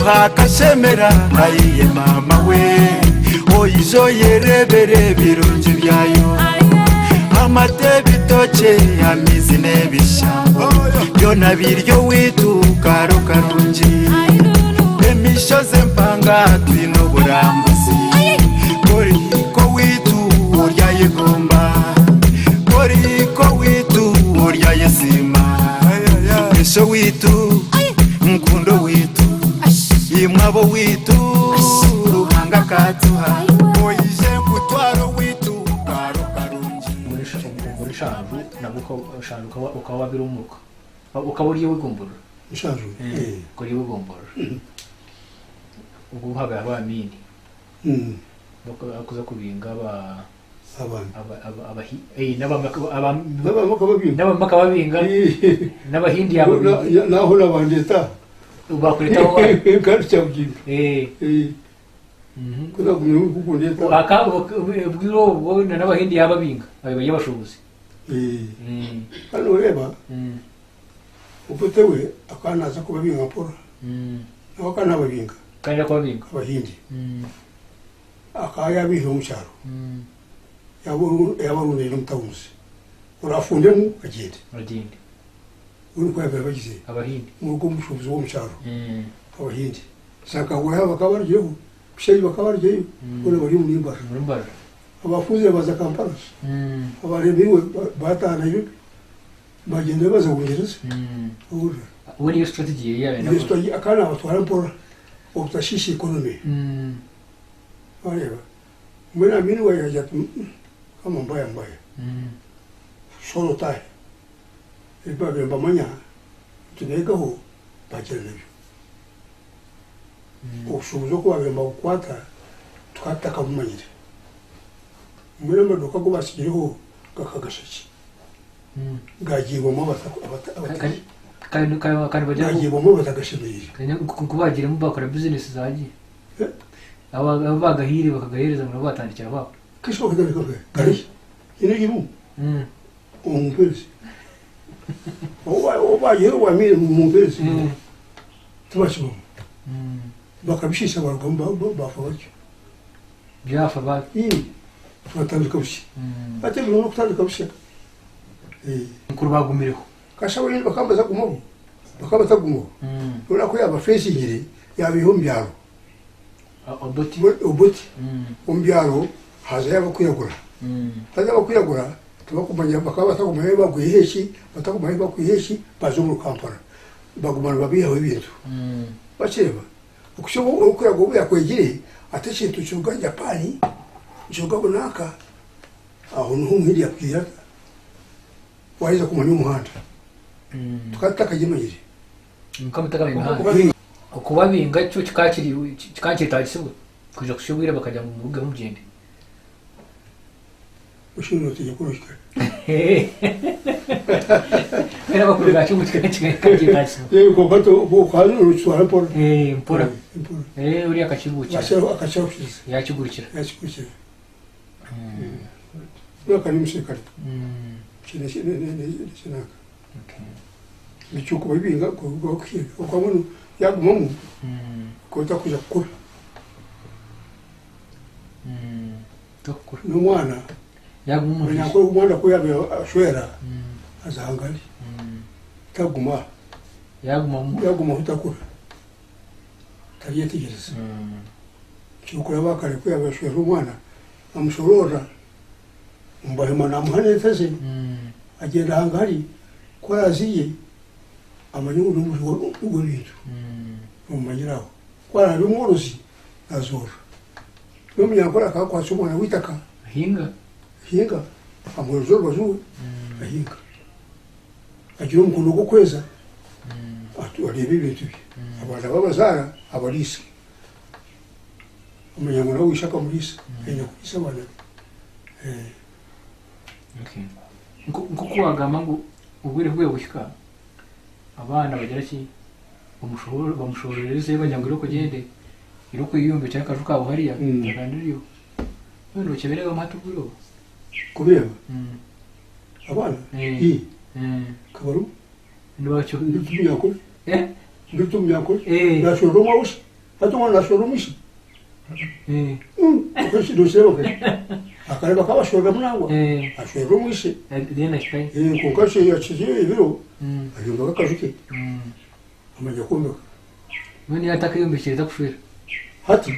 Akasemera ayiye mama we oyizo yerebere birungi byayo amate bitoke amizi nebishambo byona biryo witu karo karungi emishoze mpanga twino burambuzi koriko witu urya yegomba koriko witu urya yesima eso witu mkundo witu imwabo witu ruhanga katuha oyize kutwaro witu karo karungi muri shanju nabuko shanju ukaba birumuka ukaba uriye wigombora shanju kuri wigombora ubu haga abamini bakuza kubinga n'abamaka babinga n'abahindi yabo naho nabandeta ubakuritaho kandi cyabwira kuza kumenya ukundeta bwiro bo n'abahindi yababinga abaye bashobozi hano ureba upotewe akanaza kubabinga pora naho kana babinga kandi kubabinga abahindi akaya bihe umucyaro yabarundi n'umutawuzi urafundemo agende uri kwabera bagize abahindi murugo mushubuzi wo mucyaro abahindi saka waya bakabaryeho bishayi bakabaryeyo uri bari mu nimbara abafuze baza Kampala abarebiwe batanayo bagenda baza Bungereza uri strategy yawe na strategy akana batwara mpora utashishi economy areba mwena mini wa yaja kama mbaya solo tai iba bemba manya tuneka ho bajere nabyo ushubuzo ko bemba kwata twataka mumanyire mwena madoka ko basigireho gakagashaki gagibo mu abataka kandi bajya gagibo mu batagashimira kubagira mu bakora business zagiye aba bagahiri bakagahereza mu batandikira babo kisho kagari ine gimu umpezi oba yero wa mire mumpezi tubashimo bakabishisha barugamba bafabaki byafa baki batandika bushi ate bino kutandika bushi mukuru bagumireho kashawe ni bakambaza gumo bakabata gumo ura ko yaba facingire yabiho mbyaro oboti umbyaro haza yaba kuyagura haza bakuyagura tubakumanya bakabata kumanya bagwiheshi batakumanya bakwiheshi bazo mu Kampala bagumana babiyaho ibintu bacheba ukushobo ukurago yakwegire ateshintu cyuga Japani cyuga bunaka aho nuhumiri yapira wariza kumanya umuhanda tukataka jimanyire mukamutaka imihanda ukubabinga cyo kikakiri tagisibwe kuja kushobira bakajya mu rugo mugende ushino tije kurushika era bakuru gacho kikakiri tagisibwe ko bato bo kwano rutswara mpora uri akakibuca akachawushisa yakigurukira bakani mushikari chinaka bichuko babinga ko kwiga ukwamunu yagumamu kota kuja kukura n'umwana yagumumurije ko umwana ko yabe ashwera azahangali taguma yaguma utakura tariye tigereza cyukura bakare ko yabe ashwera umwana amushorora mbahema namuhane tese agenda hangali ko yaziye amanyungu n'ubwo bintu mumanyiraho kwara ari umworozi azora n'umunyakora akakwatsa umwana witaka hinga amworozo bazuwe ahinga agira umukono go kweza arebe ibintu bye abana babazara abarisi umunyamura wishaka murisi enya kwisa abana nkuko wagamba ngo ubwire bwe bushika abana bagira ki bamushorereze banyangiro kugende iroko yiyumbe cyangwa kajuka abo hariya takandiriyo none ukeberega amatuburo kubireba abana kabaru ndibacho ndumyako ndumyako nashoro mawushi atuma nashoro mishi kuko dosero ke akareba kabashorga munangwa ashoro mishi dena kai kuko kashi yachiye ibiro ayumba kajuke amanya kumbe none yataka yumbe cyeza kushwira hati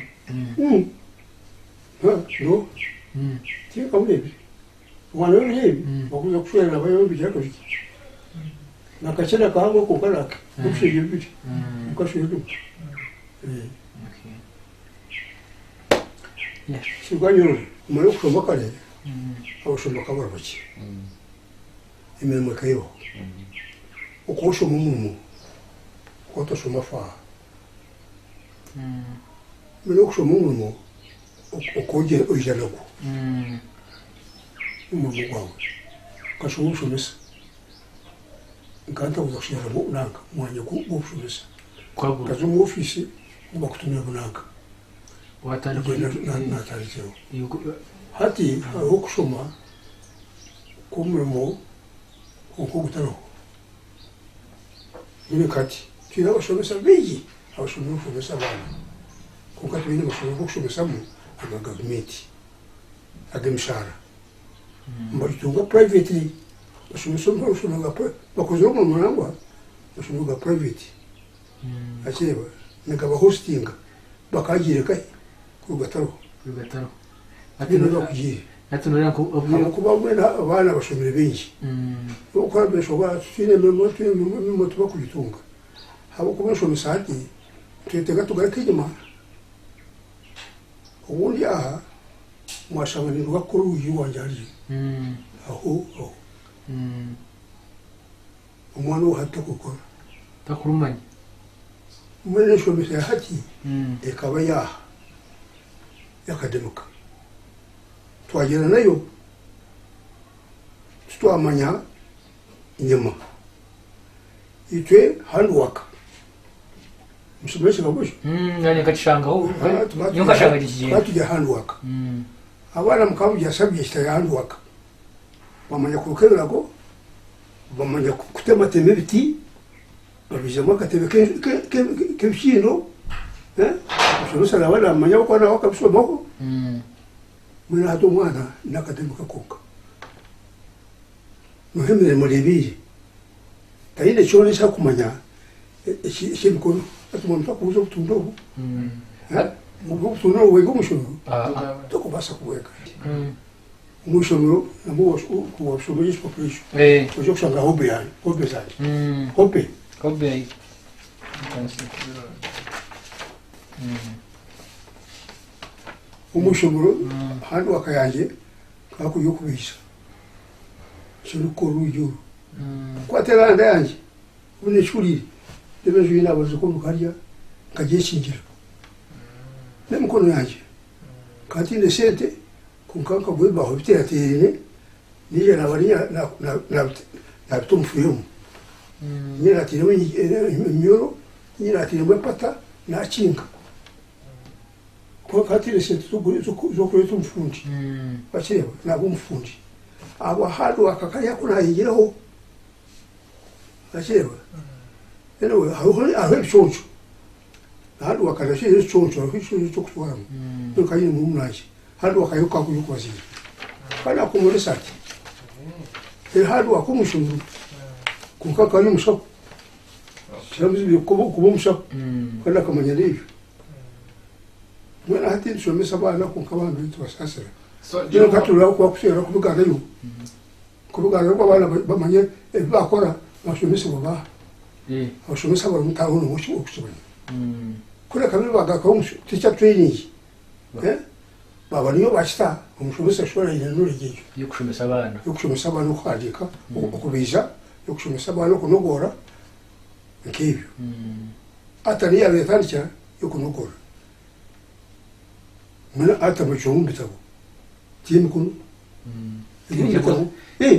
no tiye kamwebi wana yebi bakuza kushwira abayombi cyakajuke nakachera kahango kukalaka kushije biti ukashije shuganyoro umara kushomba kare abashomba kabara baki imirimo kayo ukushoma umumu kwatoshoma fa mero kushoma umumu ukoje ojanako umumu kwawe kashushomesa nkanta uzashira mu nanga mwanya kubushumisa kwabo kazo mu office bakutumira bunanga watari ko na tarizero hati aho kushoma kumurimo uko gutaro ni kati tira bashomesa biji abashomesa bana kuko tubine bashomesa mu agagmenti agemshara mbatunga privately bashomesa bakozera mu murangwa bashomesa private akeba nagaba hosting bakagire kai ku gataro ati no kugiye atunura ko kuba mwena abana bashomera benshi uko beshoba fine mu moto bakuyitunga habo kuba shomesa ati twetega tugarakijima ubundi aha mwashamanirwa kuri uyu wanjari aho umwana uhata gukora takurumanya mwene shomesa hati ekaba yakademuka twagera nayo twamanya inyama itwe handwaka musomesha kabushi nani katishanga ho nyonga shanga giye batujya handwaka abana mukabujya sabye kitaya handwaka bamanya kurukerago bamanya kutema teme biti babijamo katebe kebishino ushobora nabana amanya ko nawe akabisomako mwina hato mwana nakademuka koka muhemere murebiye tayine cyone cyo kumanya ikibikono atumuntu akuzo kutundo mu kutundo wego mushono to kubasa kuweka mushono nabo kuwashobora population cyo kushanga hobe yani hobe zali hobe umushoboro handi wakayanje kakuyo kubisha cyo ruyo kwatera nda yanje une shuri debe jina bazo ko mukarya kagiye shingira nemukono yanje katinde sente kunkanka bwe baho biteratere nije nabariya na tumfuyo nyira tirwe myoro nyira tirwe pata na chinga ko katire sente zo kure tumfundi bakireba nabo umfundi abo hadu akakaya kuna yingiraho bakireba eno aho ibishoncho hadu akadashye ibishoncho cyo kutwara no kayi mu munaje hadu akayuka kuyukwazira kana kumurisa ati hadu akumushuru kunkaka ni mushako shabuzi kubo mushako kana kamanya n'ibyo mwana hati nshomesa bana kunkabana bitu basasira ndio katula kwa kushera kubugana yo kubugana kwa bana bamanye bakora bashomesa baba bashomesa bari mutaho no mushi okushobora kuri kabiri bagakaho teacher training baba niyo bachita umushomesa shora inanura giyo yo kushomesa abana kwandika okubiza yo kushomesa abana kunogora nkibyo atani yabe tandika yo kunogora muna ata machumbi tabo timu kuno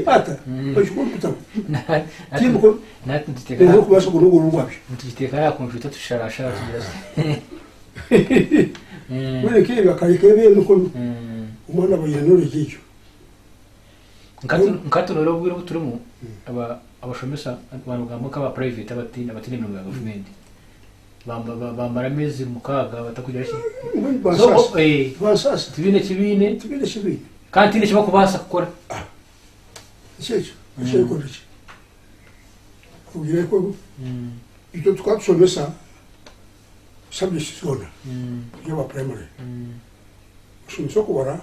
ata machumbi tabo timu kuno natiteka kubasha kunogora ngwabyo natiteka ya computer tusharashara tugira mune kebe akayikebe nuko umwana bayanore giyo nkatu rero bwira buturimo abashomesa abantu gamuka ba private abatini no government bambara mezi mukaga batakugira iki basasa tibine kandi ni kiba kubasa gukora cyecho ko iki kugira ko icyo twabishomesa subject zona y'aba primary shumisa kubara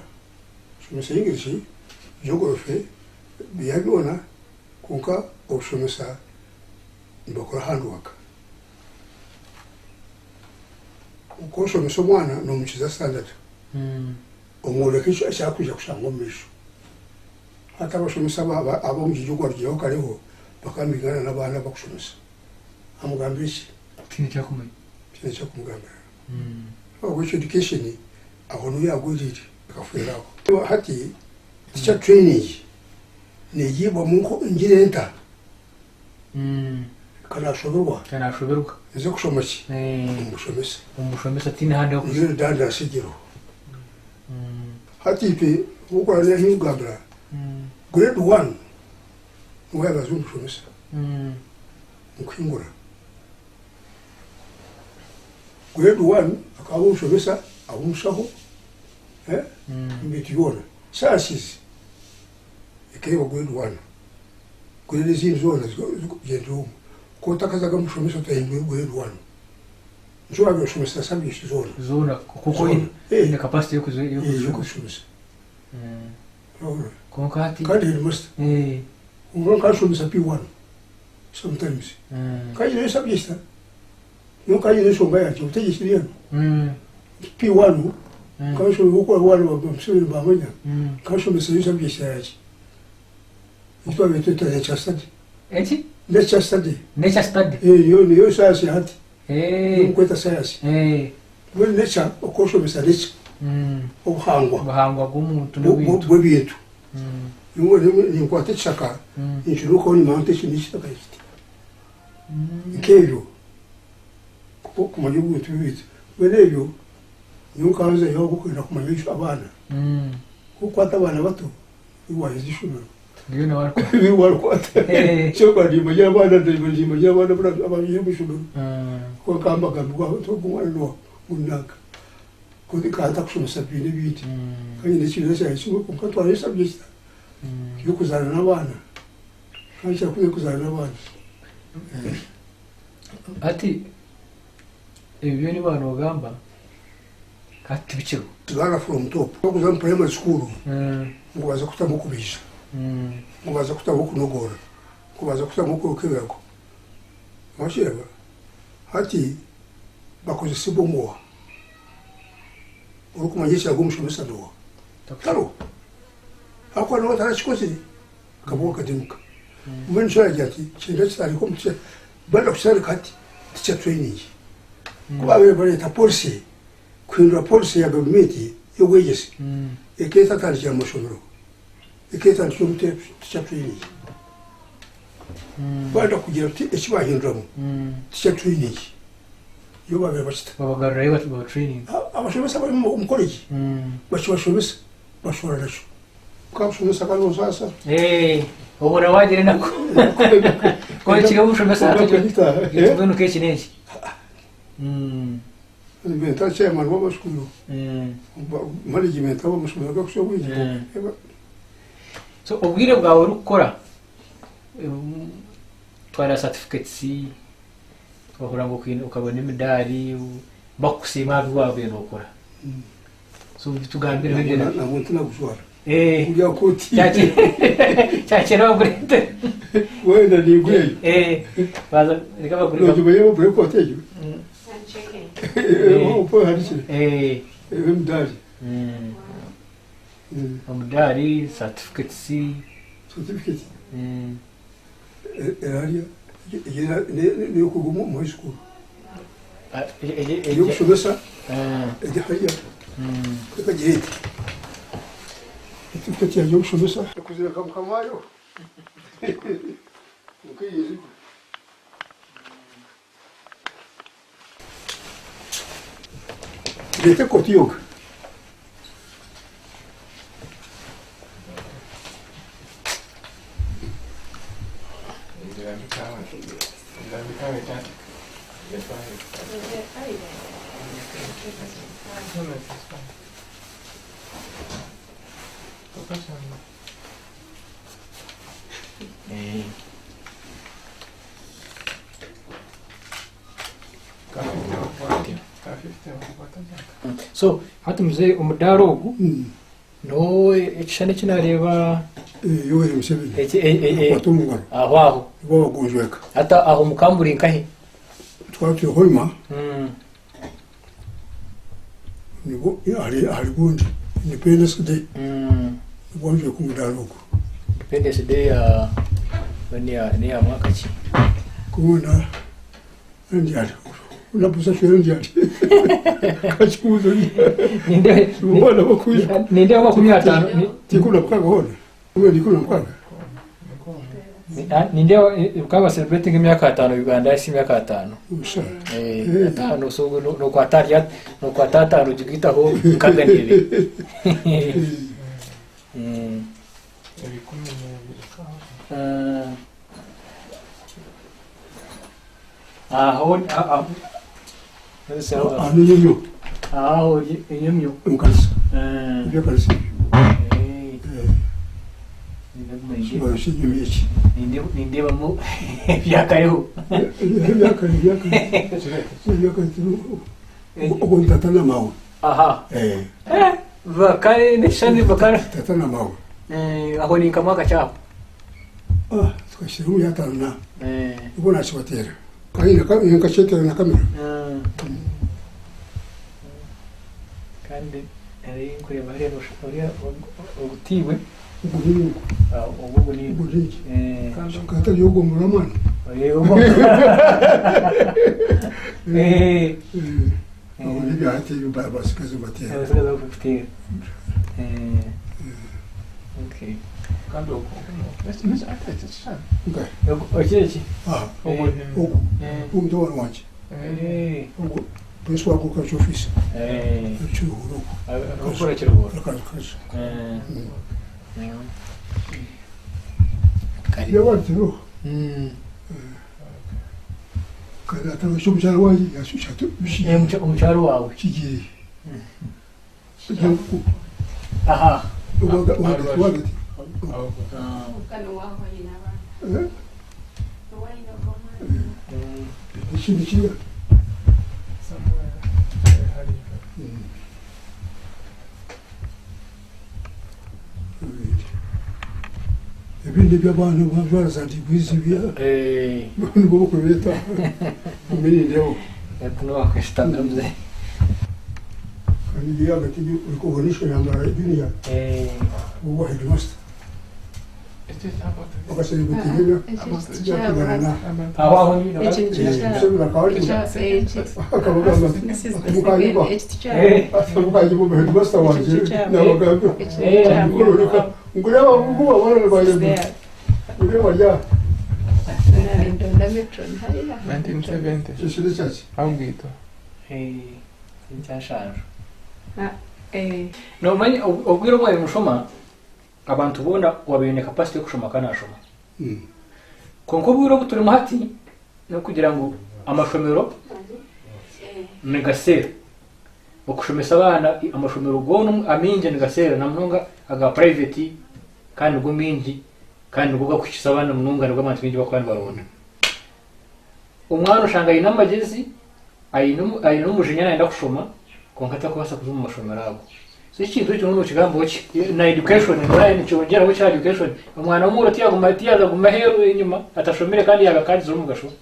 shumisa English geography biyabona kunka oshomesa ndokora handwork uko shomesa mwana no mukiza standard omuleke cyo ashakuja kushanga omisho hata bashomesa abo mujijugwa ryo kariho bakamigana n'abana bakushomesa amugambisha tini cyakumenya cyo kumugambira which education aho no yagurire akaferaho hati teacher training ne yibo munko ingirenta kana shoberwa izo kushomaki umushomesa tini hande yo kugira danda sigiro hati pe ukora ne hingabra grade 1 waba zungu shomesa mkwingura grade 1 akabu shomesa abumushaho mbitiyona sciences ikeba grade 1 grade zino zendo ko takaza gamushomesa tayingwe grade 1 njua byo shomesa subject zona kuko ine capacity yo kushomesa ko kati kandi must unga shomesa P1 sometimes kai ne subject no kai ne shomba ya utegishiriye P1 kasho uko wale wamsiri bamanya kasho mesiri subject yaje ito beto lecture study lecture study yo science hati kweta science when lecture okosho mesari obhangwa gumuntu n'ibintu bwebintu ni kwate chaka inchuruko ni mante chinishaka iki nkebyo kumanya ubuntu bibitse wenebyo nukaze yo gukwira kumanyisha abana kuko atabana bato iwahize ishuri ngiyo nawarko biwarkwata cyo kwandi mujya abana ndimujya mujya abana abanye mushuru ko kamba gambwa to kumwana no munaka kuti kanta kushomesa bine biti kandi n'ikindi cyashimo kuko twari subject yo kuzana n'abana kandi cyakuye kuzana n'abana ati ibyo ni bana bagamba kati biciro tugana from top kuzana primary school ngo baza kutamukubisha ngo baza kutamukunogora ngo baza kutamukurukirako washireba hati bakoze sibomwa urukumanyisha gumushomesa ndo taro akwa no tarachikoze kabo kademuka umuntu yajati chinda cyari ko mutse banda kusari kati teacher training kuba bere ta policy kwindura policy ya government yo wegesi eketa tari ya mushomero eketa ntiyumte teacher training banda kugira ekibahinduramo teacher training yo babe bachita babagarura ba training abashomesa bari mu college bashobora bashobora nasho kabashomesa kano sasa ubona wagire nako ko kiga bushomesa ibintu kenshi nenshi inventa chairman wa school management abo mushobora gushoboye so ubwire bwawe rukora twara certificates bahura ngo ukabona imidari bakusima bwawe n'ukora so tugambira ibyo na muntu naguswara ujya kuti cyakera bagurete wenda ni gwe baza reka bagurete no tubaye mu break hotel upo hariki mdali umudari certificates certificate hariya ni ukugumu mu school yo kushobesa edi hariya kagiheti certificate yo kushobesa kuzira kamkamayo ukiyizi Dete koti yok. So hati mzee umudaro ugu no ekishane kinareba Yoweri Museveni watumungano aho wagonjweka hata aho mukamburi nkahe twatuye Hoima nibo ari gundi Independence Day wagonjwe ku mudaro ugu Independence Day ya ni ya mwaka ki kubona ndiari unapusa shwero ndiari kachuzo ninde ubona bakuye ninde wa 15 tikuna paka hona wewe ndikuna paka ninde ukaba celebrating imyaka 5 Uganda isi imyaka 5 usha no so no kwataria no kwatata rujigita ho kaganire aho anyo aho yemyo umkalisa eh kalisa ninde barashye nyumiki ninde bamo byakayo byaka uko ntatana mawe aha vakare nishani vakare tatana mawe aho ni kamaka chapo twashyizeho yatana uko nashibatera kandi nkacetera na kamera kandi ari kureba rero ubutiwe ubunini ubunini kandi kata yogo muramana ubunini byahati basikaze batera basikaze batera okay Quando mas até está. Okeki ndo wanwaje pessoal com cachorro fixe churro agora churro eu vou kada tava chumchara waje ya shushatu bishi umcharo wawe kigiri aha waga Shinichia. Ebindi by'abantu bazandi kwizibya nibo kubeta mbere leo no kwestanga mzee kandi yagati uko bonisha yambara ibindi ya uwo headmaster wakasema kutigana yakugana aho ni sema kawaida akabagamba mukayibo headmaster wanje na baganga ngureba bugu abana baye ngureba ya 1970 shisire chachi aungito ncyashaje no manye ubwiro bwawe mushoma abantu bona wabene capacity yo kushoma kanashoma konko bwiro buturi muhati no kugira ngo amashomero megasera okushomesa abana amashomero gono aminje megasera namunga aga private kandi go minji kandi go gakukisa abana mununga rwo abantu binji bakwandi barona umwana ushanga ina magezi ayino mujinya naenda kushoma konkata kubasa kuzuma amashomero abo so ikintu cyo no kigambo na education nayo cyongera go cha education umwana w'umuro tiyaza gumahero inyuma atashomere kandi yagakandi zo mugasho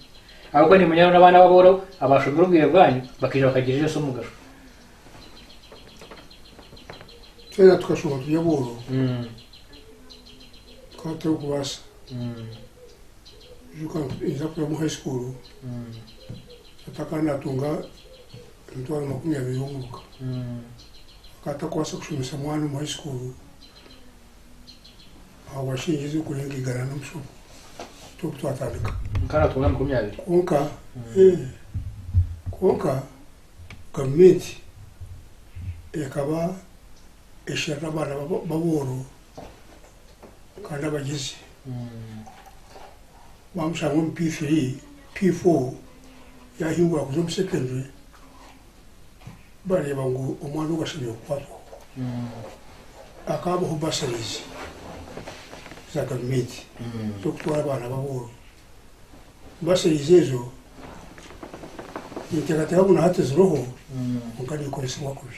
ahubwo ni munyana n'abana baboro abashomera ubwire bwanyu bakija bakagira ijeso mugasho kera tukashobora tujya boro tukaba turi kubasa iza kuja mu high school ataka natunga emitwaro 20 y'omwaka akata kwasa kushomesa mwana mu high school aho washingize kurenga igana n'omusoro twatandika kana tunga 20 konka gavumenti ekaba eshara abana baboro kandi abagize bamushanga mu P3 P4 yahingura kuzo mu secondary bareba ngo umwana ugashibiye kwako akabaho basarize za gavumenti zo gutwara abana baboro basarize ejo nitegatega ngo nahateze roho mukandi ikoresa mwakubi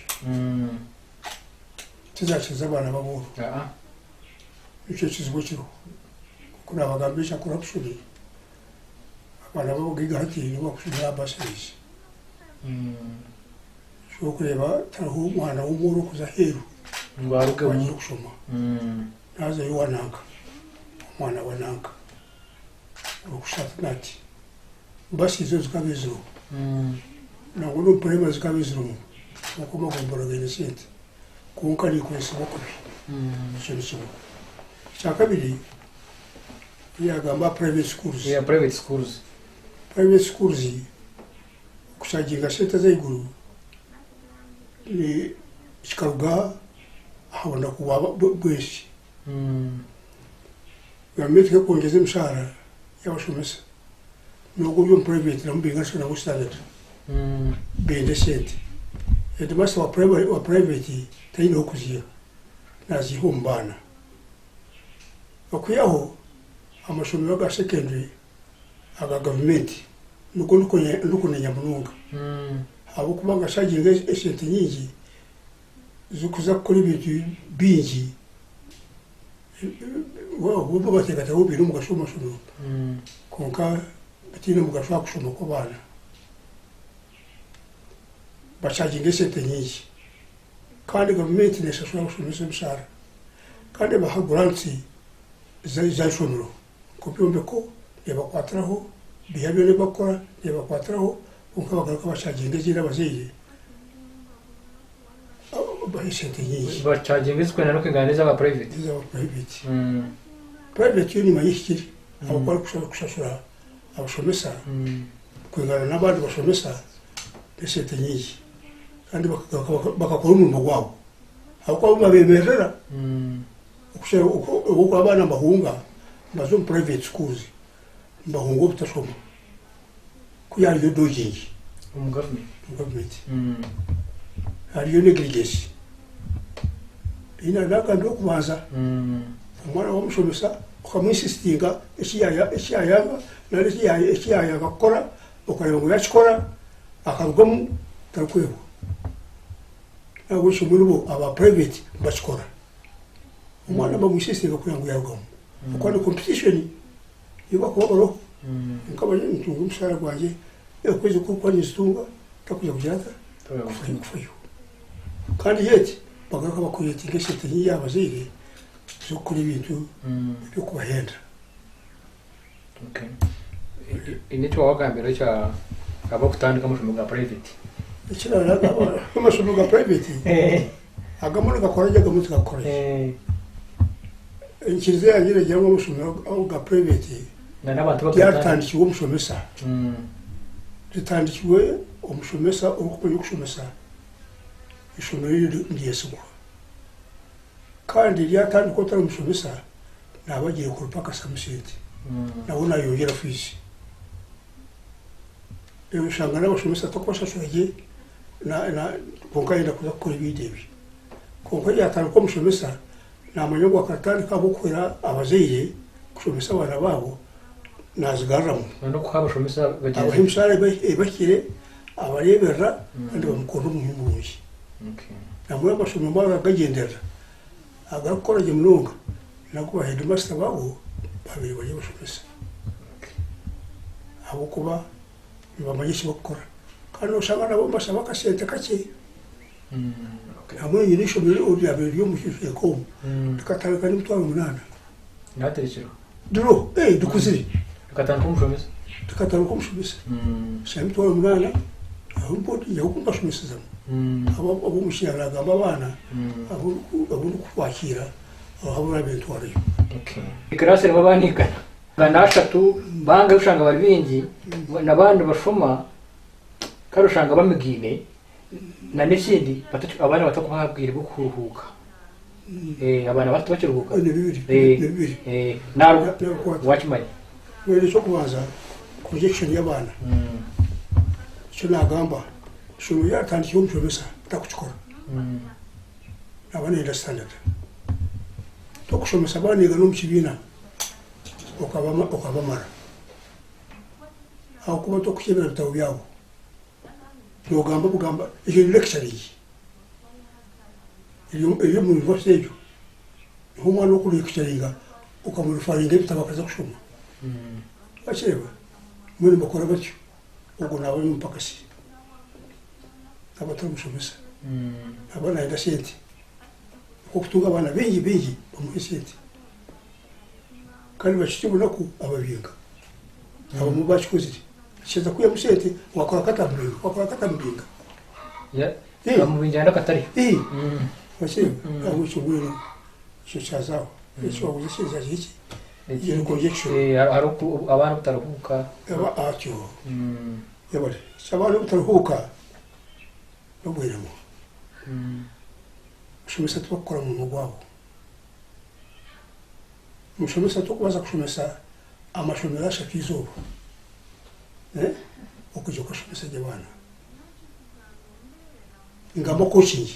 tizakiza abana baboro icyo kizigo kiro kuna bagambisha corruption abana babo giga hati ni bakushira basarize cyo kureba taraho umwana w'umuro kuza heru ngwaruke mu kushoma naza yuwananga umwana wananga ukushata nati basi izo zikabiziro nango no problema zikabiziro ukoma gombora genesente kunka ni kwese bakubi cyo cyakabiri yagamba private schools private schools kushaginga seta zaiguru ni chikaruga habona kuba bwesi yametse kongeza imshara yabashomesa nuko byo private nambinga shona ku standard bende sente edimasa wa private tayino kuziya nazihumbana okuyaho amashomero ga secondary aga government nuko nyamununga abo kubanga shaginga esente nyingi zukuza kuri ibintu bingi wo bategata wo biru mugashoma shomero konka bitine mugashwa kushoma ko bana bashaginga esente nyingi kandi government neshashwa kushomesa mshara kandi bahaguranti za shomero kubyumve ko yabakwatiraho bihabyo ne bakora yabakwatiraho ukabagaruka bashaginga zira baziye bahisente nyinshi bachaginga zikwe naruke nganiza aba private private yoni mayishiri abakora kushashura abashomesa kwingana n'abandi bashomesa besente nyinshi kandi bakakora umurimo wabo abakora babemerera ukushera uko abana bahunga bazo private schools bahunga butashoma kuyari yo dojingi government ari yo negligence ina naka ndo kubanza umwana wa mushomesa ukamwisistinga ekiyayanga nari ekiyaya gakora ukareba ngo yakikora akarugamo tarukwebo nabo shumurubo aba private bakikora umwana bamwisistinga kugira ngo yarugamo uko ni competition yuba ko nkabanye ntunga umushara gwanjye yakweze ko kwanye zitunga takuja kujata kufayo kandi yeti bagaka bakuyeti ngesete y'abazire zo kuri ibintu byo kubahenda okay initwa wagambira cya abo kutandika amashomo ga private ikirara amashomo ga private agamura gakora jya gamuti gakora inkirize yagire jya mu amashomo ga private n'abantu bakatandikiwe umushomesa ritandikiwe umushomesa uko yukushomesa ishomero ndiyesugwa kandi ryatandikwa tari umushomesa nabagiye ku rupaka samuseti nabona yongera fishi shanga n'abashomesa takwashashuraje na konka yenda kuza gukora ibidebi konka yatandikwa umushomesa namanyogwa akatandika abo kwera abazeye kushomesa abana babo nazigaramo no kuhabashomesa bageze abahimshare bakire abarebera kandi bamukunda umuhimbuye namwe abashomesa bagagendera agakora je mulunga nako headmaster babo babiri baje bashomesa abo kuba ntibamanye icyo bakora kandi usanga nabo basaba akasente kake hamwe nyine ishobora uryamira ryo mu Kigoma rikatarika n'imitwaro 8 naterekero duro dukuzire rikatanga kumushomesa rikatanga kumushomesa sha imitwaro 8 ahubwo yakumva shumesa abo mushiyaraga abana abo kwakira aho bitwaro okay ikarase babanikana ganashatu banga ushanga bari bingi nabandi bashoma karushanga bamigine na n'ikindi abana batakuhabwira bwo kuruhuka abana bato bakiruhuka naro watchman wele cyo kubaza projection y'abana cyo nagamba cyo yatandiye umushomesa takukikora abana ila standard to kushomesa abana igano mu kibina ukabamara aho kuba to kukibira bitabo byabo bugamba iyo lecture iyo mu university umwana wo kuri lecturinga ukamurifaringa bitabakaza kushoma bacheba muri bakora batyo ubwo nawe mpakasi abatamushomesa abana enda sente ko kutunga abana bengi bamuhe sente kandi bashitibona ko ababinga abo mu bachikoze kiza kuya musete wakora katambinga ya bamubinjana katari bacheba abo chuguru cyo chazaho cyo wabuze kiza iki iyo projection haruko abantu bataruhuka atyo yabare abantu bataruhuka babwiramo shumesa twakora mu mugwabo mushomesa tukubaza kushomesa amashomero ashakizuba okujya kushomesa jabana ngamba coaching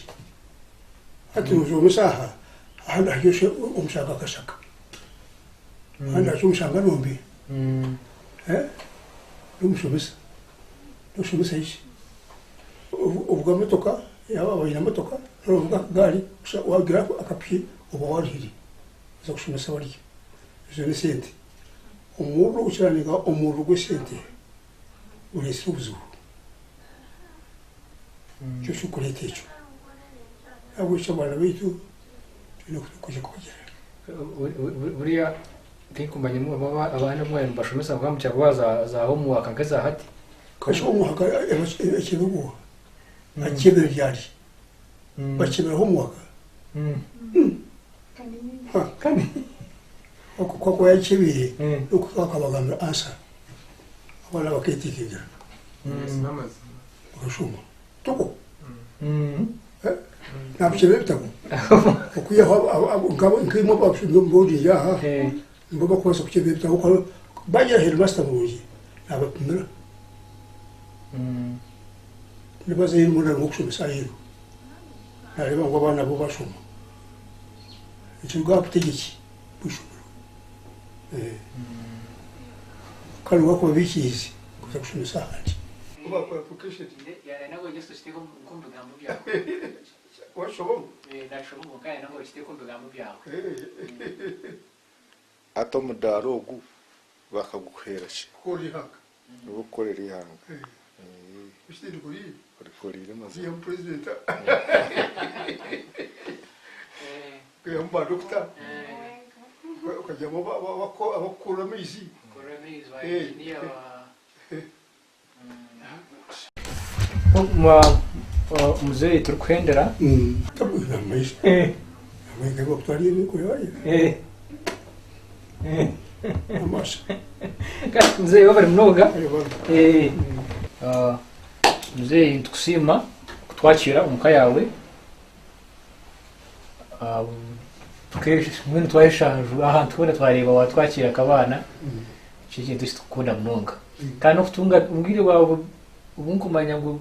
ati mushomesa ahanda yoshe umshaka kashaka ahanda umshanga nombi umushomesa ishi uvuga motoka yaba bayina motoka uvuga gari wagira akapi uba warihiri zo kushomesa wari je ne sente umuru ukiraniga umuru gwesente urisubuzo cyo shukurete cyo abo cyabana bitu no kuje kujya buriya tinkumanye mu abana mwe bashomesa kwa mcya za homework akaza hati kasho umuhaka ekibugo akibere byari bakibere homework kani kwa yakibire uko kwakabagamba answer abana bakitikira namaze urashuma tuko nabishebe bitabo okuya ngabo nkimo babishimye mbodi ya mboba kwasa kuchebe bitabo ko bajya headmaster muji abapimira nibaze iri muri ngokushumisa yero nareba ngo abana bo bashuma ikigo aputegeki bushuma kandi wako bikizi kuza kushumisa handi uba kwa application ya nago just stiko kumbigambo byawe washobo nashobo kandi nago stiko kumbigambo byawe atomudarogu bakaguhera ki kuri haka ubukorera ihanga bishitiri kuri maze ya president ya mba doctor ukajya mu abakura mizi muzee turukwendera tabuna mais amwe ngo twari niko yaye amasha muzee bari mnoga muzee tukusima kutwakira umuka yawe mwene twayishanje ahantu tubona twareba watwakira akabana cyo tukunda mnonga kandi no kutunga umbwire wawe ubunkumanya ngo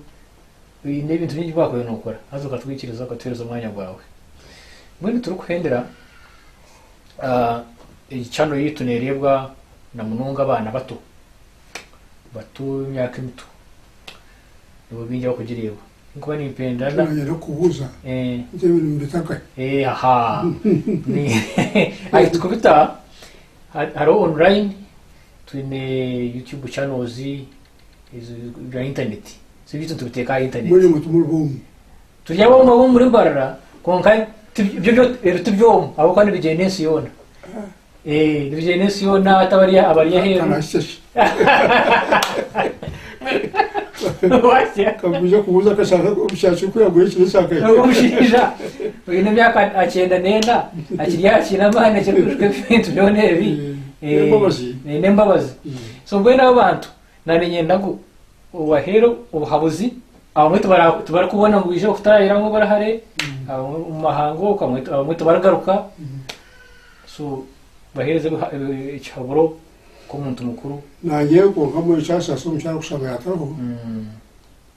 n'ibintu byinshi bakoye nokora hazo katwikiriza katwereza umwanya wawe mwene turukwendera icyano yitu nerebwa na mununga abana bato myaka mito nibo binjya kugireba nkuba ni pendana no kubuza nje ibintu bitaka aha ni ayi tukubita haro online twine YouTube channels izo bya internet so bitu tubiteka internet muri mutumur bomu tujya bo muri barara konka ibyo tubyo abo kandi bijyene siyona bijyene siyona abariya hero kanasheshe kabuja kubuza kashaka ubushashi ko yaguye kire shaka umushinja ibintu byaka akenda nenda akiriya amana cyo ibintu byone bi nembabazi so bwena abantu namenye ndago ubahero ubuhabuzi abamwe tubara kubona ngo bije kutayira ngo barahare mu mahango abamwe tubaragaruka so bahereze ichaburo ko umuntu mukuru nanjye ko nkamwe cyasa so mcyara kushanga yataho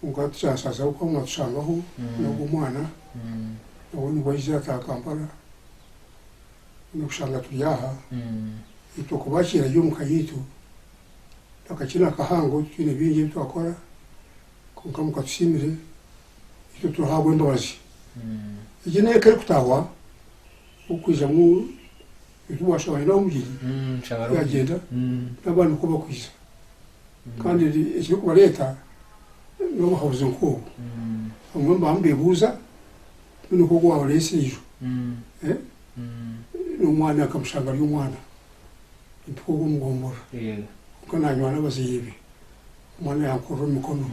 ungati cyasa so ko mwatshangaho no gumwana ubone bajya ta Kampala no kushanga tuyaha ito kubashira yo mukayitu takakina kahango kine binje twakora kukamuka tusimire ito tuhabwe imbabazi igine kare kutawa ukwiza mu ibubasha bahina umugiri yagenda n'abantu ko bakwiza kandi ikiri kuba leta no muhabuze nko bamwe bambiye buza nuko gwa lese ijo n'umwana akamushanga y'umwana ipfuko gumugombora kuko nanywana baziyibi umwana yakora imikono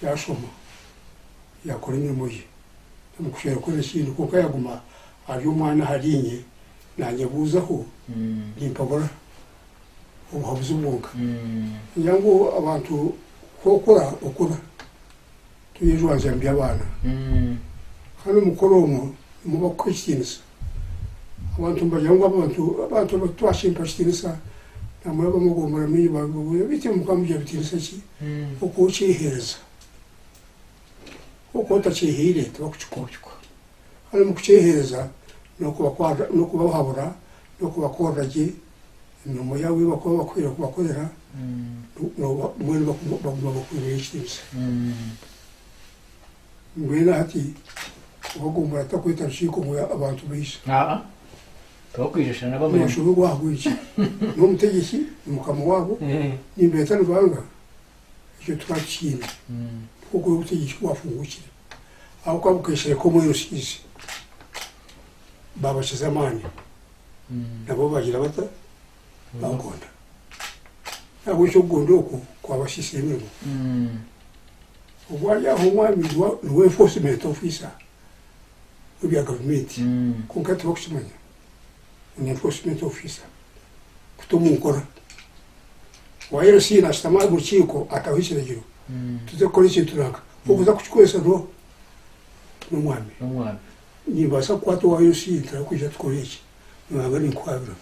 yashoma yakora imirimo ye mukushera ko n'ikintu kuko yaguma ari umwana harinye nanjye buzaho nimpabora ubuhabuzi ubunga nyango abantu ukora tuyijwanze by'abana kandi mukoromo muba kwishimisa abantu mbajyango abantu twashimpa shimisa namwe bamugomora minyi babuye biti mukamujya bitirisa ki uko cihereza uko tacihire tubakuchukwa kandi mukucihereza no kubahabura no kubakorage imirimo yawe bakaba bakwira kubakorera no mwene baguma bakwiriye ishimisa ngwena hati ubagomba atakwita rishiko ngo abantu bisha tokwijisha nabamwe bashobora guhaguriki no mutegeki umukamo wabo nimbere tano banga icyo twakina kuko utegeki wafungukira aho kwabukeshere ko muri rusizi babashize amani nabo bagira bata bagonda nabo cyo gondoko kwabashise imirimo ubwajya aho mwami no enforcement officer ubya government kunkati bakishimanya ni enforcement officer kutomukora wayero sina stamari muchiko atawishira jiro tuzekora iki turanga ukuza kuchikwesa no mwami nibasa kwato wayo sina kujya tukoreje naba ni kwabira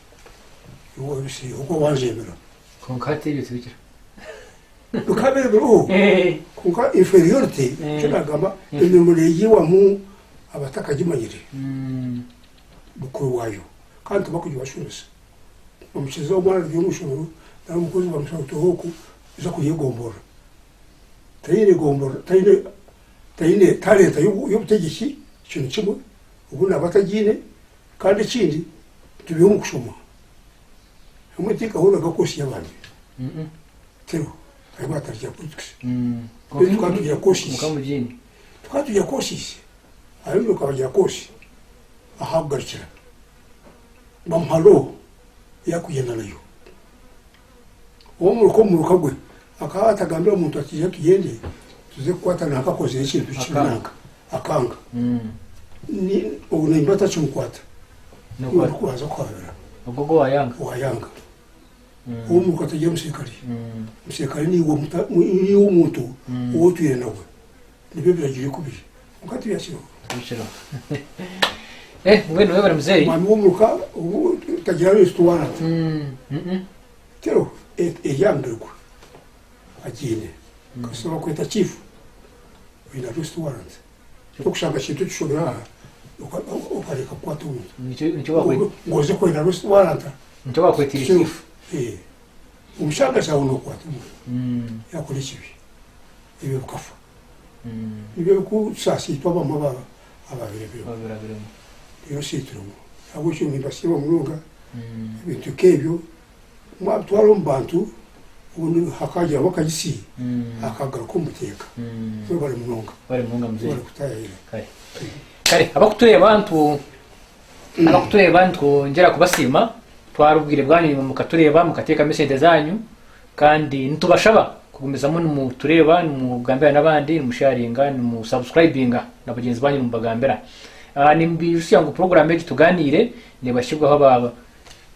uwo si uko wanjebera konkati bitubikira ukabere bro konka inferiority cyagamba imirimo wa mu abatakagimanyire bukuru wayo kandi bakujya bashurisa umukizo umwana y'umushuru na umukozi bamushaka hoku iza kuyigombora tayine talenta y'ubutegeki ikintu kimwe ubu nabatagine kandi ikindi tubiho mu kushoma umutika hura gakosi y'abandi tero ayo batarya politics twatugira kosi mukamujini twatugira kosi ayo nukabagira kosi ahagarikira bamhalo yakugenda nayo uwo muruko gwe akahatagambira umuntu akije tugende tuze kwatana akakoze ikintu cy'inanga akanga ni ubune imbata cy'umukwata no kwaza kwabera ugogo wayanga uwo muruko atagiye musekari ni uwo muntu uwo tuye nawe nibyo biragiye kubiri mukati byashyiro Bueno, wewe mzee. Mami muruka ubu tagira restaurant. Tero yambirwa. Agine. Kasaba kwita chief. Ina restaurant. Tukushaka kintu cy'ushobora ukareka kwatu. Nicho wakwe. Ngoze ko ina restaurant. Nicho wakwetira chief. Umushaka sawo no kwatu. Yakora kibi. Ibe bukafa. Ibe ku sasi twaba mababa ababirebe. Yo sitrumo abo cyo ni basiba mulunga bintu kebyo mwatwaro mbantu ubundi hakagira bakagisi akagaruka umuteka so bari munonga mzee bari kutayira kare abakutureba bantu ngera kubasima twarubwire bwanyu mukatureba mukateka message zanyu kandi ntubashaba kugumizamo mutureba mugambira nabandi musharinga musubscribinga na bagenzi banyu mubagambira nimbirushya ngo program yetu tuganire nebashirwaho baba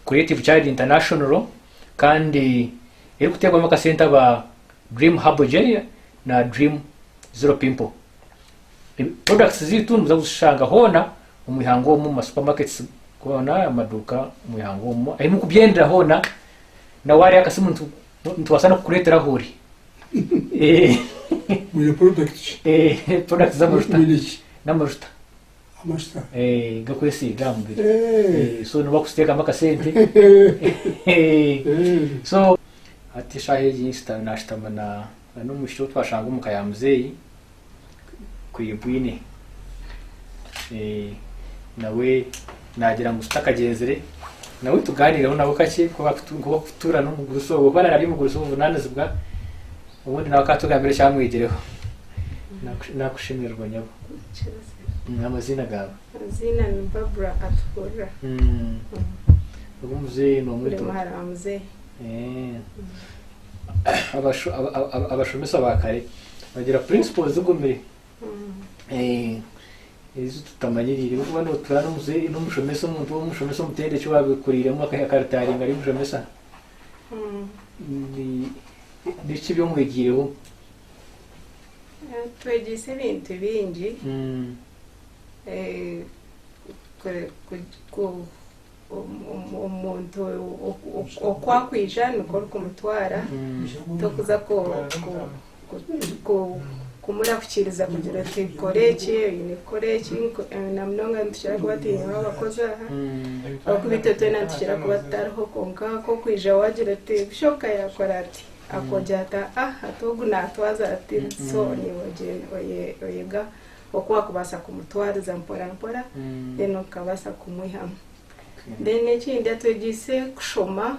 Creative Child International kandi iri kutegwa maka center ba Dream Hub Jelly na Dream Zero Pimple products zitu muza gushanga hona umuhango mu supermarkets kona amaduka umuhango mu ari mu kubyendera hona na wari akasimu ntwasana kuretera hori muri products z'amajuta amashita gakwesi gambi so no bakusteka makasente so ati shahe jinsta nashtamana n'umusho twashanga umukaya muzeyi kuyibwine nawe nagira ngo utakagenzere nawe tuganireho nabo kake kuba kutura no muguruso ubana nari muguruso ubunanizibwa ubundi nawe katugambira cyamwigireho nakushimirwa nyabo amazina gawe amazina ni Barbara Atfora ubumuze no muri muze abashomesa bakare bagira principles zugumire izo tutamanyirire kuba no turana muze no mushomesa umuntu wo mushomesa mutende cyo babikuriremo akakartari ngari mushomesa ni kibyo mwigireho twegise ibintu bingi umuntu okwakwija nikora kumutwara tokuza kumurafukiriza kugira ati koreki namunonga ntushira kubatinya abakozi aha bakubita twena ntushira kubataraho konka ko kwija wagira ati bishoboka yakora ati akojata atogu natwaza ati so ni oyega okuba kubasa kumutwariza mpora then ukabasa kumwihamu then ekindi atwegise kushoma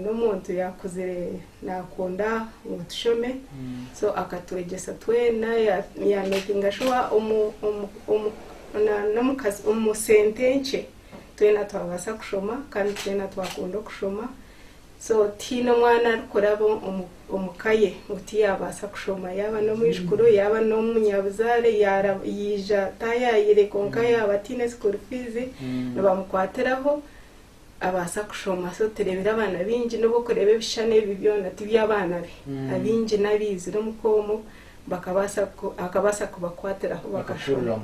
n'omuntu yakuze nakunda ngo tushome so akatwegesa twena yamakinga sure umusentenche twena twabasa kushoma kandi twena twakunda kushoma so tino mwana rukorabo umukaye nguti yabasa kushoma yaba no mwishukuru yaba no munyabuzare yija tayayire konka yaba tine school fees bamukwateraho abasa kushoma so terebera abana bingi no bokorebe bishane bibyona tibyabana be abingi nabizi no mukomo akabasa kubakwateraho bakashora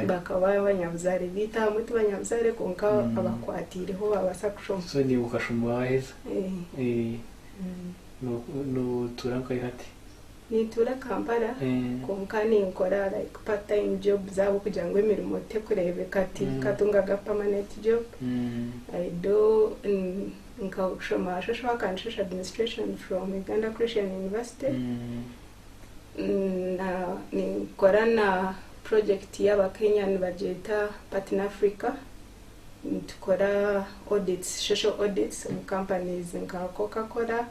bakaba abanyabuzare bita muti banyabuzare konka abakwatireho abasa kushoma so ni ukashoma heza no turanka ihati ni tura Kampala konka ni nkora like part time job zabo kugira ngo imirimo te kurebe kati katunga ga permanent job I do nkashoma shashwa kanshasha administration from Uganda Christian University na nikora na project y'aba Kenyan bajeta Partner Africa tukora audits social audits in companies nka Coca-Cola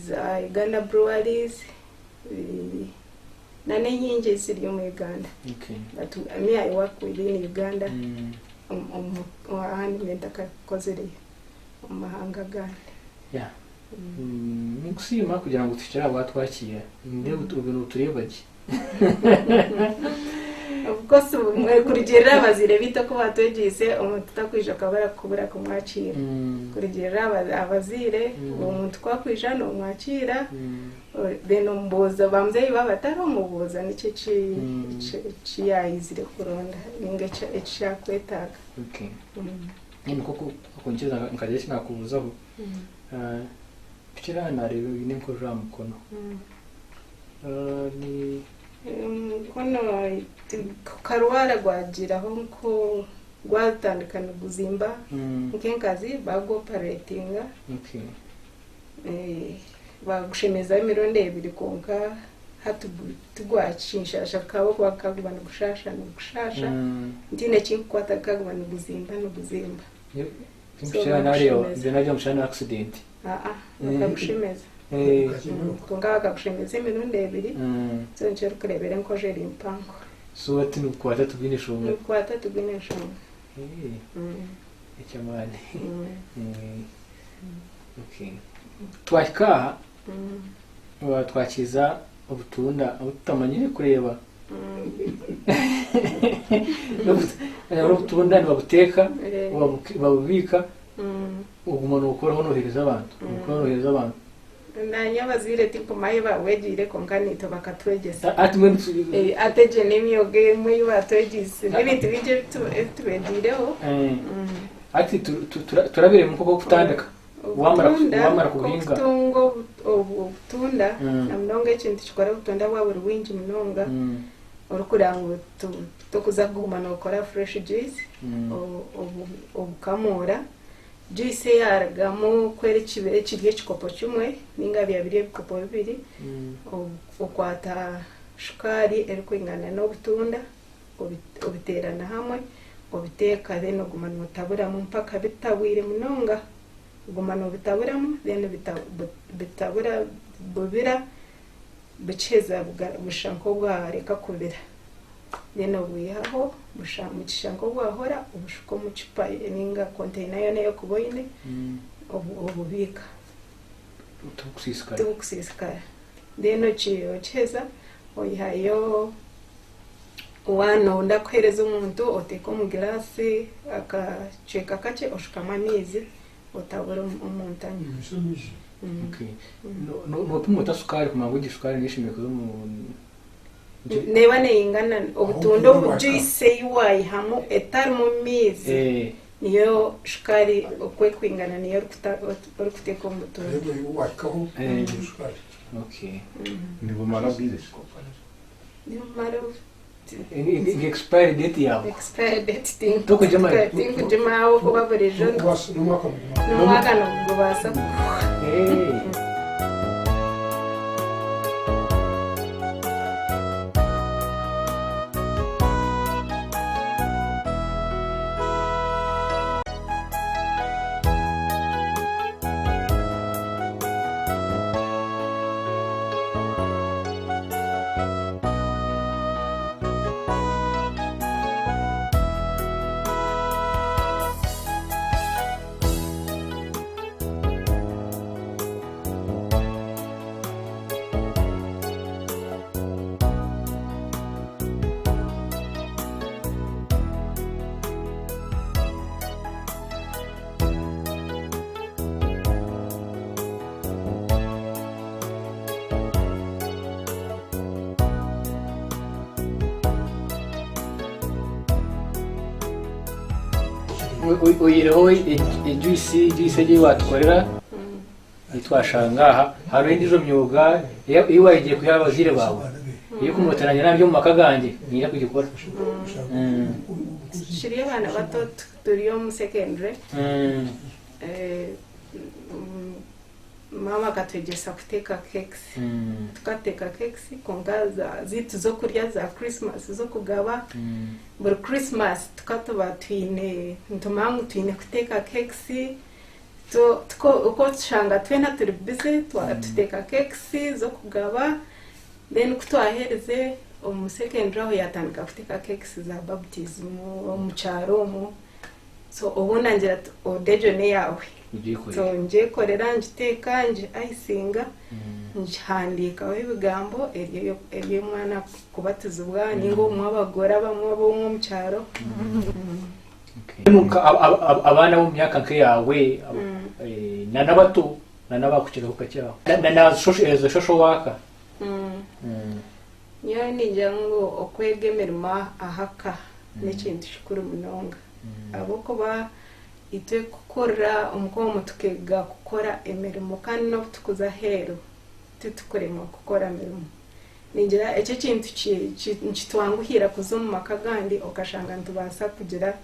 za Uganda breweries na nyingi ziri mu Uganda but I work within Uganda handmade akakozere umahanga gandi mukusima kugira ngo tushira abatwakiye nde ubintu turebaje of course kurigera abazire bita ko batwegise umuntu takwija kabara kubura kumwakira kurigera abazire umuntu kwakwija no mwakira beno mboza bamzeyi babataro muboza nice ci yayizire kuronda ninge cha kwetaka ni koko akonjeza nkaje nakubuzaho pikira narebe bine ko jamukono ni kono karwara gwagiraho nko gwatandukana guzimba nkenkazi bago operatinga bagushemeza imironde ibiri konka hatugwacisha shakabo kwakagubana gushasha no gushasha ndine kinkwata kagubana guzimba no guzimba mshana nayo ibyo nabyo mshana accident bakagushemeza kunga bakagushemeza imirundi ebiri so nshero kurebera nkoje rimpango so ati nukwata tubinisha umwe nukwata tubinisha icyamani okay twaka twakiza ubutunda utamanyire kureba ubutunda ntibaguteka babubika ugumana ukora honohereza abantu nanyabazire tipo maye bawegire konkanito bakatwegesa ati nemyoge mwe batwegise n'ibintu bije tubegireho ati turabire mu koko kutandika wamara kuhinga ubutunda namnonga ikintu kikora ubutunda bwaburi wingi munonga urukurango tukuza kugumana ukora fresh juice obukamura juice yaragamo kwera ikibere kiriye kikopo kimwe n'ingabi yabiri ebikopo bibiri ukwata shukari erikwingana n'obutunda obiterana hamwe obiteka then ogumana otaburamu mpaka bitabwire munonga ogumana obitaburamu then bitabura bubira bicheza bushanko bwareka kubira then obuyaho mu kishanko bwahora ubushuko mu cupa ninga container yo kuboine obubika tukusiskara then ocheza oyihayo wano ndakwereza umuntu oteka mu glasi akacheka kache oshukama mizi otabura umuntu anyi okay no pumuta sukari kumangu gisukari nishimiye kuzo mu neba neingana obutundo juice yiwayi hamu etari mu mizi niyo shukari okwekwingana niyo orukuteka omutundo wakaho shukari okay nibumara bwire nimara expiry date yawe expiry date thing toko jamaye jamaye kuba buri jour n'umwaka no basa uyireho juice je watkorera itwashangaha hari indizo myuga iyo wagiye kuya abazire bawe iyo kumuteranya nabyo mu makaganje niya kugikora shiriye bana bato turiyo mu secondary mama katwegesa kuteka cakes tukateka cakes kongaza zitu zo kurya za Christmas zo kugaba buri Christmas tukatoba twine ntumangu twine kuteka cakes uko tushanga twena turi busy tuteka cakes zo kugaba then kutwahereze mu secondary aho yatandika kuteka cakes za baptism mu cyaro so ubona ngira odejone yawe so nje korera njiteka nje ayisinga njhandika ibigambo eriyo mwana kubatizubwa ningo mwabagora bamwe bo mu cyaro abana bo myaka nke yawe nanabato nanabakukira ukacyaho na social worker niyo ninjya ngo okwegemerma ahaka n'ikintu kikuru munonga abo kuba itwe gukora umukomo tukega gukora emirimo kandi no tukuza hero tutukoremo gukora emirimo ningira icyo kintu kitwanguhira kuzo mu makagandi okashanga ntubasa kugira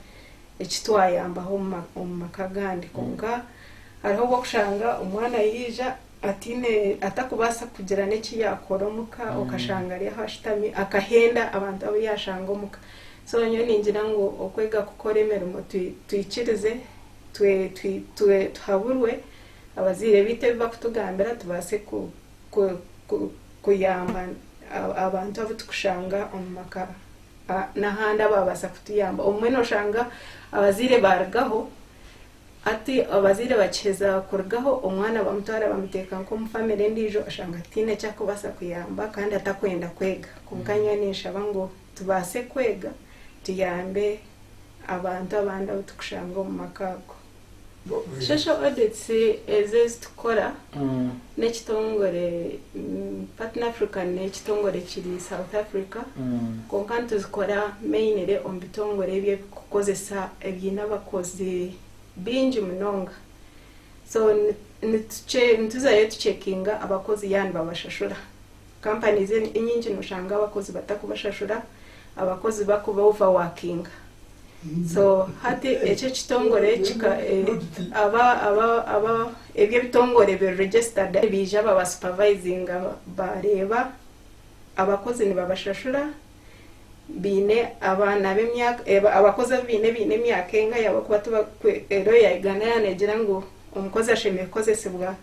ekitwayambaho mu makagandi konga ariho bokushanga umwana yija atine atakubasa kugira neki yakoromuka okashanga ari hashitami akahenda abantu abo yashanga omuka so nyo ningira ngo okwega gukora emirimo tuyikirize tuhaburwe abazire bite bakutugambira tubase kuyamba abantu abo tukushanga omu maka n'ahandi ababasa kutuyamba omwe noshanga abazire barugaho ati abazire bakiheza kurugaho omwana bamutwara bamuteeka nko mu family endijo ashanga tine cyakubasa kuyamba kandi atakwenda kwega kunkanya nishaba ngo tubase kwega tuyambe abantu abandi abo tukushanga omu makago social audits ezezi tukora n'ekitongore Partner Africa n'ekitongore kiri South Africa konka tuzikora mainly omu bitongore eby'ekukozesa ebyine abakozi bingi munonga so nituzayo tucekinga abakozi yani babashashura companies enyingi noshanga abakozi batakubashashura abakozi bakuba overworkinga so hati ekyo kitongore kika aba ebyo bitongore be registered bija baba supervising bareba abakozi ni babashashura bine abana b'emyaka abakozi bine emyaka enga yabo kuba tuba ero yagana yanegira ngo umukozi ashemeye kozesebwa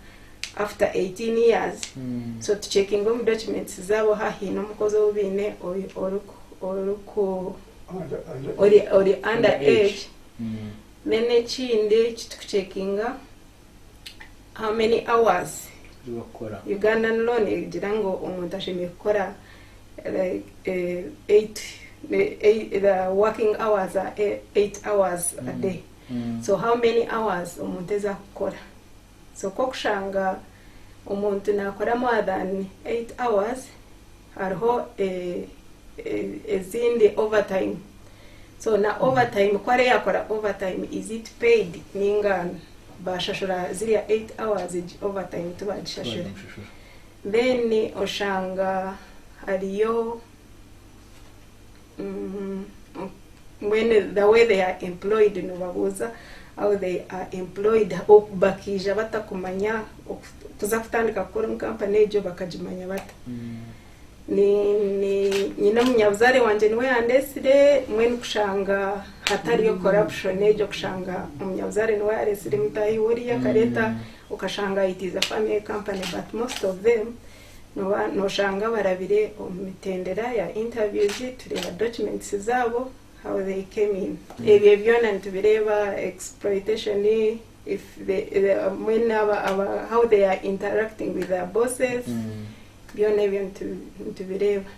after 18 years so to checking on documents zabo hahino umukozi w'ubine oruko ori under age then ekindi kitukucekinga how many hours Ugandan law negira ngo umuntu ashemeye gukora like 8 the working hours are 8 hours a day so how many hours umuntu eza gukora so kokushanga umuntu nakora more than 8 hours hariho ezindi overtime so na overtime kware yakora overtime is it paid ninga bashashura ziriya 8 hours overtime tubashashura then oshanga hariyo when the way they are employed no babuza how they are employed bakija batakumanya kuza kutandika gukora mu company ejo bakajimanya bata ni nyina munyabuzare wanje niwe yandesire mwene kushanga hatariyo corruption ejo kushanga umunyabuzare niwe yaresire mutayi wori ya kareta ukashanga it is a family company but most of them no shanga barabire omitendera ya interviews tureba documents zabo how they came in ebyo byona ntubireba exploitation if they when how they are interacting with their bosses byona ebyo ntubireba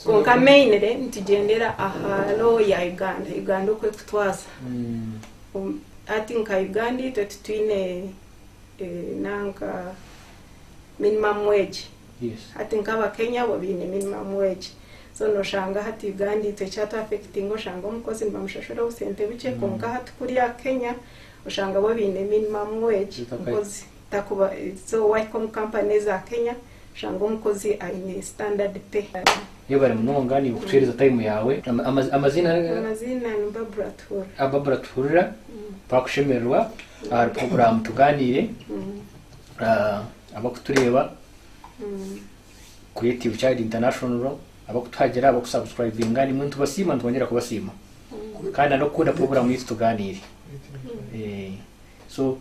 konka mainly ntigendera ahalo ya Uganda kwe kutwaza ati nka Uganda ito twine nanka minimum wage ati nkaba Kenya bo bine minimum wage so no shanga hati Uganda ito chato affecting oshanga umukozi bamushashura usente bice konka hati kuri ya Kenya oshanga bo bine minimum wage umukozi takuba so Wycombe companies za Kenya shanga umukozi aine standard pay yebare munonga ni ukucereza time yawe amazina ni Barbara Turira pakushemerwa program tuganire abakutureba Creative Child International abakutagera abakusubscribinga ni muntu basima ntwongera kubasima kandi no kunda program yitu tuganire so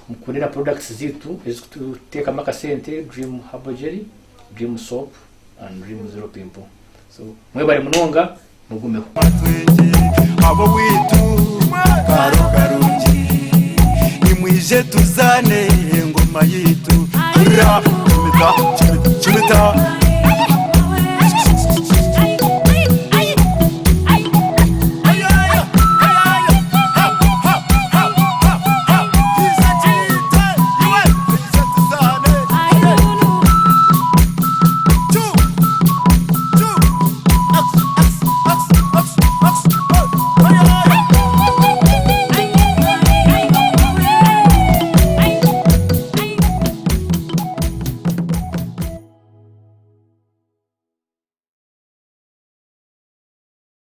mukurira products zitu eziteka makasente Dream Herbal Jelly, Dream Soap and Dream Zero Pimple so mwebare munonga mugumeho abo witu karo karungi nimwije tuzane ngoma yitu ura chimita